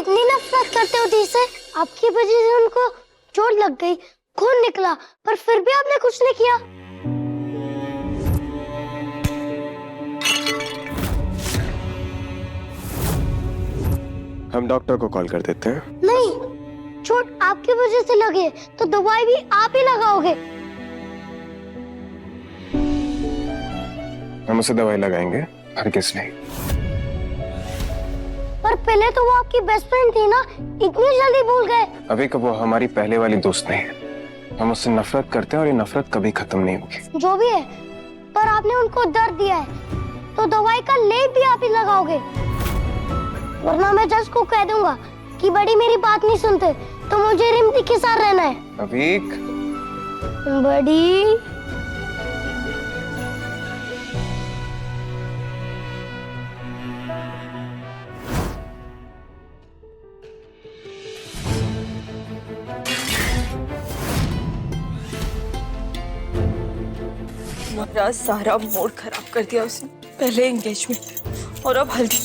इतनी नफरत करते हो दी से? आपकी वजह से उनको चोट लग गई, खून निकला, पर फिर भी आपने कुछ नहीं किया। हम डॉक्टर को कॉल कर देते हैं। नहीं, चोट आपकी वजह से लगी है, तो दवाई भी आप ही लगाओगे। हम उसे दवाई लगाएंगे, हर किस नहीं। पर पहले तो वो आपकी बेस्ट फ्रेंड थी ना, इतनी जल्दी भूल गए। अभी कब वो हमारी पहले वाली दोस्त नहीं है। हम उससे नफरत करते हैं और ये नफरत कभी खत्म नहीं होगी। जो भी है, पर आपने उनको दर्द दिया है, तो दवाई का लेप भी आप ही लगाओगे। वरना मैं जज को कह दूंगा कि बड़ी मेरी बात नहीं सुनते, तो मुझे रिम्पी के साथ रहना है। अवीक, बड़ी हमारा सारा मूड खराब कर दिया उसने। पहले एंगेजमेंट और अब हल्दी।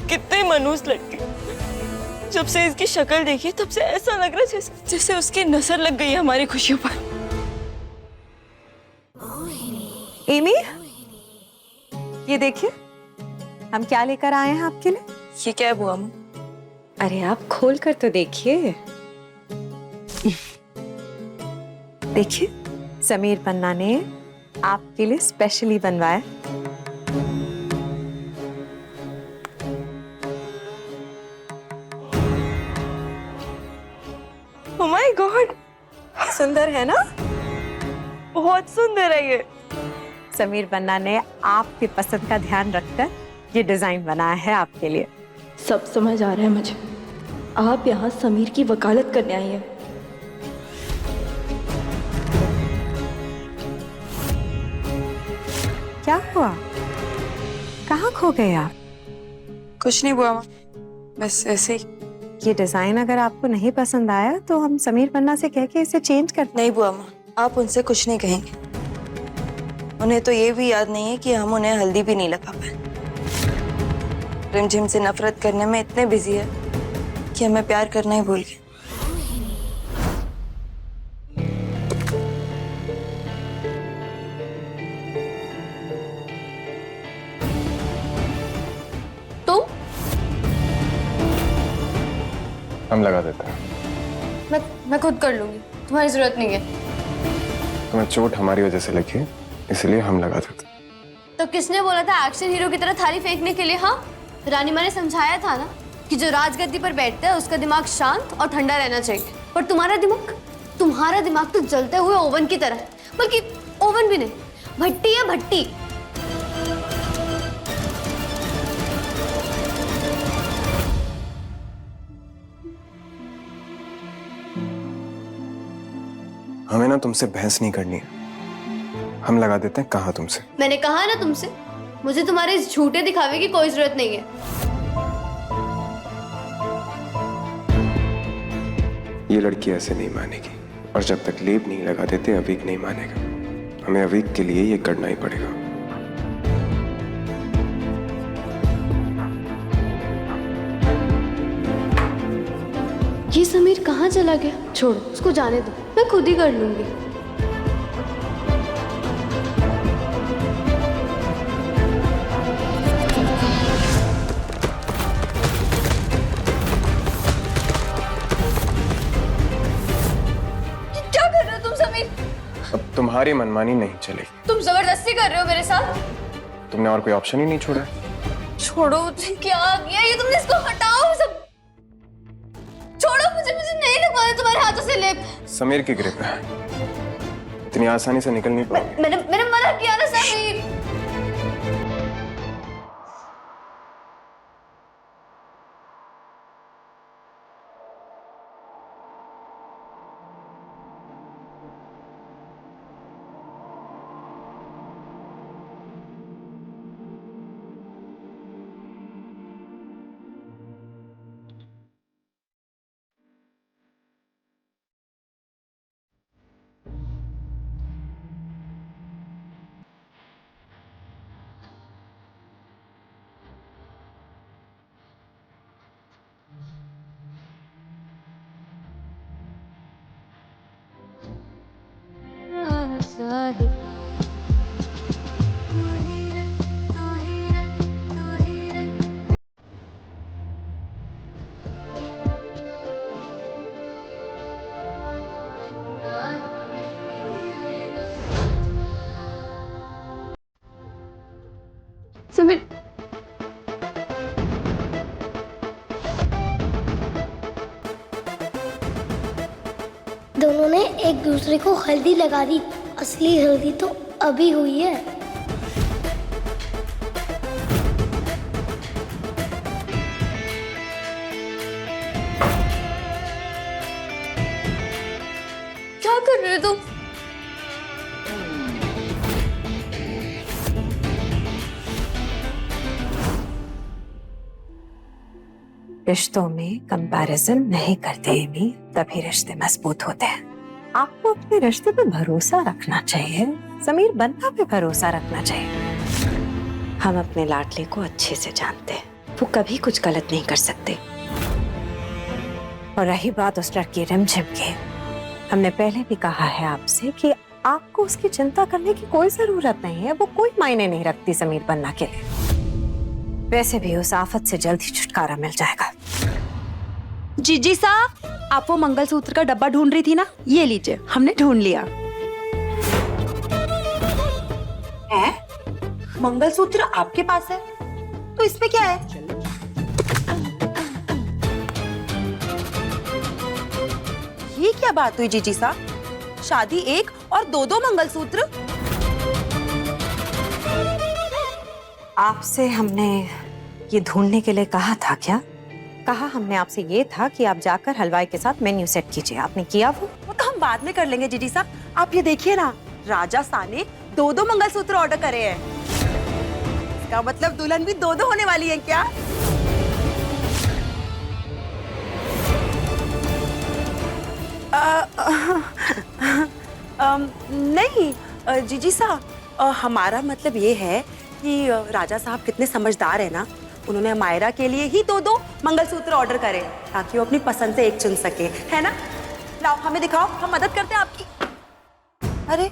कितने मनहूस लड़की। जब से इसकी शक्ल देखी तब से ऐसा लग रहा है जैसे उसकी नजर लग गई है हमारी खुशियों पर। एमी, ये देखिए हम क्या लेकर आए हैं आपके लिए। ये क्या है बुआ अम्मा? अरे आप खोल कर तो देखिए। देखिए, समीर पन्ना ने आपके लिए स्पेशली बनवाया। ओह माय गॉड, सुंदर है ना? बहुत सुंदर है ये। समीर पन्ना ने आपकी पसंद का ध्यान रखकर ये डिजाइन बनाया है आपके लिए। सब समझ आ रहा है मुझे। आप यहाँ समीर की वकालत करने आई हैं। क्या हुआ? कहाँ खो गए आप? कुछ नहीं बुआ अम्मा, बस ऐसे ही। ये डिजाइन अगर आपको नहीं पसंद आया तो हम समीर पन्ना से कह के इसे चेंज कर। नहीं बुआ अम्मा, आप उनसे कुछ नहीं कहेंगे। उन्हें तो ये भी याद नहीं है कि हम उन्हें हल्दी भी नहीं लगा पाए। रिमझिम से नफरत करने में इतने बिजी है कि हमें प्यार करना ही भूल गए। तुम? हम लगा देते हैं। मैं खुद कर लूंगी, तुम्हारी जरूरत नहीं है। तुम्हें चोट हमारी वजह से लगी है, इसलिए हम लगा देते हैं। तो किसने बोला था एक्शन हीरो की तरह थाली फेंकने के लिए? हाँ, रानी माँ ने समझाया था ना कि जो राजगद्दी पर बैठता है उसका दिमाग शांत और ठंडा रहना चाहिए। पर तुम्हारा दिमाग तो जलते हुए ओवन की तरह है। बल्कि ओवन भी नहीं, भट्टी है, भट्टी। हमें ना तुमसे बहस नहीं करनी है, हम लगा देते हैं। कहा तुमसे? मैंने कहा ना तुमसे, मुझे तुम्हारे इस झूठे दिखावे की कोई जरूरत नहीं है। ये लड़की ऐसे नहीं मानेगी, और जब तक लेप नहीं लगा देते अवीक नहीं मानेगा। हमें अवीक के लिए ये करना ही पड़ेगा। ये समीर कहाँ चला गया? छोड़ो, उसको जाने दो, मैं खुद ही कर लूंगी। क्या कर रहे हो तुम समीर? अब तुम्हारी मनमानी नहीं चलेगी। तुम जबरदस्ती कर रहे हो मेरे साथ। तुमने और कोई ऑप्शन ही नहीं छोड़ा। छोड़ो, क्या आ गया ये? तुमने इसको हटाओ सब। छोड़ो मुझे नहीं लगवाना तुम्हारे हाथों से लेप। समीर की ग्रिप है, इतनी आसानी से निकल नहीं पाओगे। मैंने मना किया ना समीर। है। समीर, दोनों ने एक दूसरे को हल्दी लगा दी। असली हल्दी तो अभी हुई है। क्या कर रहे हो तुम? रिश्तों में कंपैरिजन नहीं करते एमी, तभी रिश्ते मजबूत होते हैं। आपको अपने रिश्ते पे भरोसा रखना चाहिए, समीर बन्ना पे भरोसा रखना चाहिए। हम अपने लाडले को अच्छे से जानते हैं, वो कभी कुछ गलत नहीं कर सकते। और रही बात उस लड़की रिमझिम की, हमने पहले भी कहा है आपसे कि आपको उसकी चिंता करने की कोई जरूरत नहीं है, वो कोई मायने नहीं रखती समीर बन्ना के लिए। वैसे भी उस आफत से जल्द ही छुटकारा मिल जाएगा। जीजी साहब, आप वो मंगलसूत्र का डब्बा ढूंढ रही थी ना, ये लीजिए, हमने ढूंढ लिया। है? मंगलसूत्र आपके पास है, तो इसमें क्या है? ये क्या बात हुई जीजी साहब? शादी एक और दो दो मंगलसूत्र? आपसे हमने ये ढूंढने के लिए कहा था क्या? कहा हमने आपसे ये था कि आप जाकर हलवाई के साथ मेन्यू सेट कीजिए, आपने किया वो तो हम बाद में कर लेंगे जीजी साहब। आप ये देखिए ना, राजा सा ने दो दो मंगलसूत्र ऑर्डर करे हैं। इसका मतलब दुल्हन भी दो दो होने वाली है क्या? नहीं जीजी साहब, हमारा मतलब ये है कि राजा साहब कितने समझदार है ना, उन्होंने मायरा के लिए ही दो दो मंगलसूत्र ऑर्डर करे ताकि वो अपनी पसंद से एक चुन सके, है ना? लाओ हमें दिखाओ, हम मदद करते हैं आपकी। अरे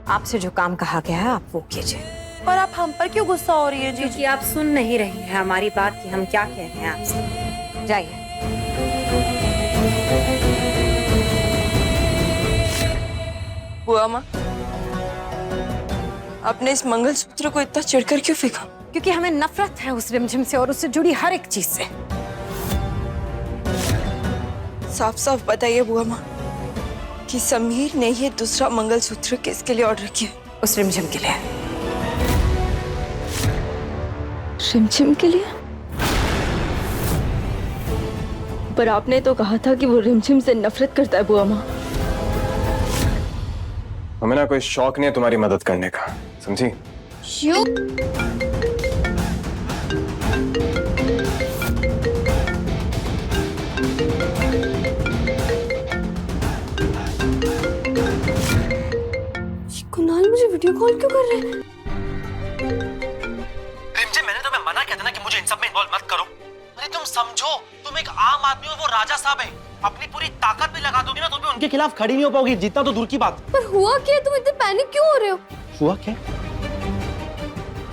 आपसे जो काम कहा गया है आप वो कीजिए। पर आप हम पर क्यों गुस्सा हो रही है जी? क्योंकि आप सुन नहीं रही हैं हमारी बात कि हम क्या कह रहे हैं आपसे। जाइए। बुआ माँ, आपने इस मंगलसूत्र को इतना चिढ़कर क्यों फेंका? क्योंकि हमें नफरत है उस रिमझिम से और उससे जुड़ी हर एक चीज से। साफ साफ बताइए बुआ माँ कि समीर ने ये दूसरा मंगलसूत्र किसके लिए ऑर्डर किया? उस रिमझिम के लिए। रिमझिम के लिए? पर आपने तो कहा था कि वो रिमझिम से नफरत करता है बुआ माँ। हमें ना कोई शौक नहीं है तुम्हारी मदद करने का, समझी? क्यों? कुणाल मुझे वीडियो कॉल क्यों कर रहे हैं? रिमझिम, मैंने तुम्हें मना किया था ना कि मुझे इन सब में इन्वॉल्व मत करो। अरे तुम समझो, तुम एक आम आदमी हो, वो राजा साहब है। अपनी पूरी ताकत भी लगा दोगी ना तो भी उनके खिलाफ खड़ी नहीं हो पाओगी, जीतना तो दूर की बात। पर हुआ क्या? तुम इतने पैनिक क्यों हो रहे हो? हुआ क्या?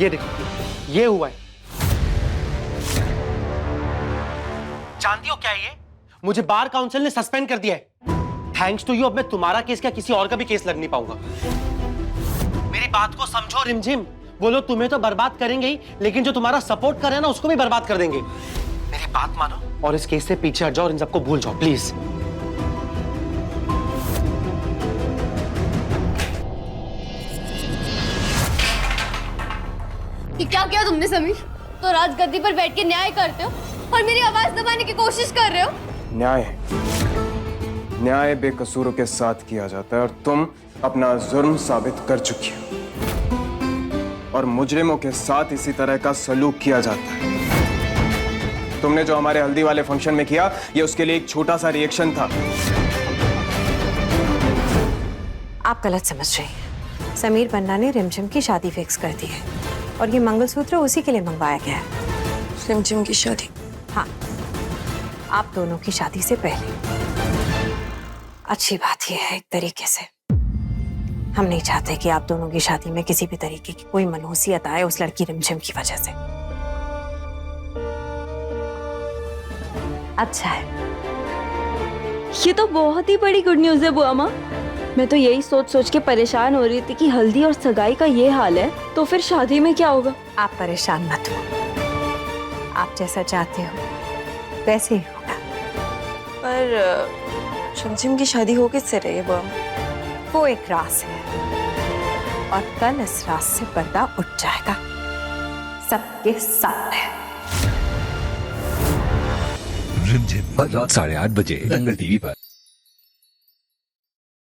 ये देखो, ये हुआ है। जानती हो क्या है ये? मुझे बार काउंसिल ने सस्पेंड कर दिया है। थैंक्स टू यू अब मैं तुम्हारा केस क्या किसी और का भी केस लड़ नहीं पाऊंगा। मेरी बात को समझो रिमझिम, वो लोग तुम्हें तो बर्बाद करेंगे ही, लेकिन जो तुम्हारा सपोर्ट कर रहे हैं ना उसको भी बर्बाद कर देंगे। मेरी बात मानो और इस केस से पीछे हट जाओ और इन सबको भूल जाओ प्लीज। कि क्या किया तुमने समीर? तो राजगद्दी पर बैठ के न्याय करते हो और मेरी आवाज दबाने की कोशिश कर रहे हो। न्याय बेकसूरों के साथ किया जाता है और तुम अपना जुर्म साबित कर चुकी हो और मुजरिमों के साथ इसी तरह का सलूक किया जाता है। तुमने जो हमारे हल्दी वाले फंक्शन में किया, ये उसके लिए एक छोटा सा रिएक्शन था। आप गलत समझ रही हैं। समीर बन्ना ने रिमझिम की शादी फिक्स कर दी है और ये मंगलसूत्र उसी के लिए मंगवाया गया है। रिमझिम की शादी? हाँ, आप दोनों की शादी से पहले। अच्छी बात यह है एक तरीके से हम नहीं चाहते कि आप दोनों की शादी में किसी भी तरीके की कोई मनहूसियत आए उस लड़की रिमझिम की वजह से। अच्छा है। ये तो बहुत ही बड़ी गुड न्यूज़ है बुआ माँ। मैं तो यही सोच सोच के परेशान हो रही थी कि हल्दी और सगाई का ये हाल है तो फिर शादी में क्या होगा। आप परेशान मत हो, आप जैसा चाहते हो वैसे ही होगा। पर रिमझिम की शादी हो किससे रही है बुआ माँ? वो एक राज है और कल इस राज से पर्दा उठ जाएगा सबके सामने। रिमझिम रात 8:30 बजे दंगल टीवी पर।